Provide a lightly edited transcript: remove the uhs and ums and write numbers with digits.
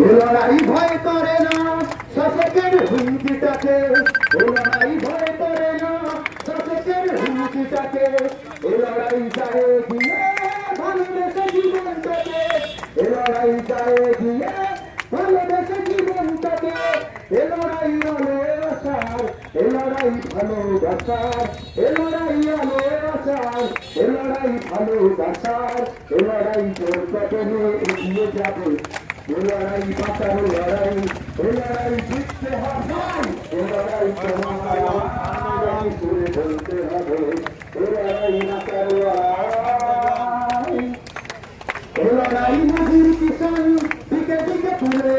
লড়াই ভয় করে না শাসকের হুমকিটাকে, লড়াই ভয় করে না শাসকের হুমকিটাকে, লড়াই চায় দিয়ে ভালোবেসে জীবনটাকে, লড়াই চায় দিয়ে ভালোবেসে জীবনটাকে, লড়াই আলো আসার, লড়াই ভালোবাসার, লড়াই আলো আসার, লড়াই ভালোবাসার, লড়াই তোর কদমে এগিয়ে যাবে, লড়াই বাঁচার লড়াই, লড়াই জিততে হবে, লড়াই তোমার লড়াই করে বলতে হবে, লড়াই বাঁচার লড়াই, লড়াই নদীর কিষান দিকে দিকে তুলে